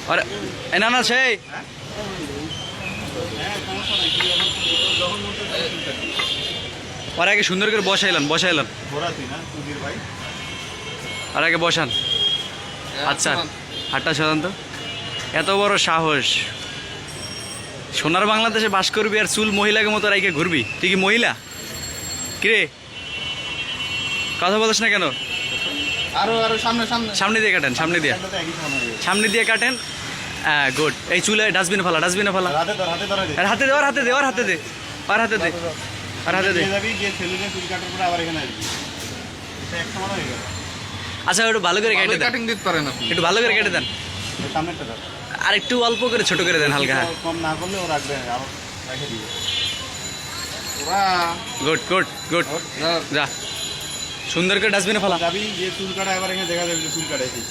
আরে এ না না সেই আর আগে সুন্দর করে বসাইলাম আর আগে বসান। আচ্ছা হাটটা সাধারণত এত বড় সাহস, সোনার বাংলাদেশে বাস করবি আর চুল মহিলাকে মতো রাইকে ঘুরবি, তুই কি মহিলা? কিরে কথা বলিস না কেন? আরো আরো সামনে সামনে সামনে দিয়ে কাটেন, সামনে দিয়ে কাটেন। হ্যাঁ গুড। এই চুলে ডাস্টবিনে ফালা, আর হাতে দে, আর হাতে দে, আর হাতে দে, আর হাতে দে, আর হাতে দে। আচ্ছা একটু ভালো করে কেটে দেন, কাটিং দিতে পারেন আপনি। একটু ভালো করে কেটে দেন, আর একটু অল্প করে ছোট করে দেন হালকা। কম না করলে ও রাখবে, আরো রেখে দিবে। Good good good. যা সুন্দর করে ডাস্টবিনে ফালা। যাবি যে চুল কাটা, এবার এখানে দেখা যাবে যে চুল কাটাইছি।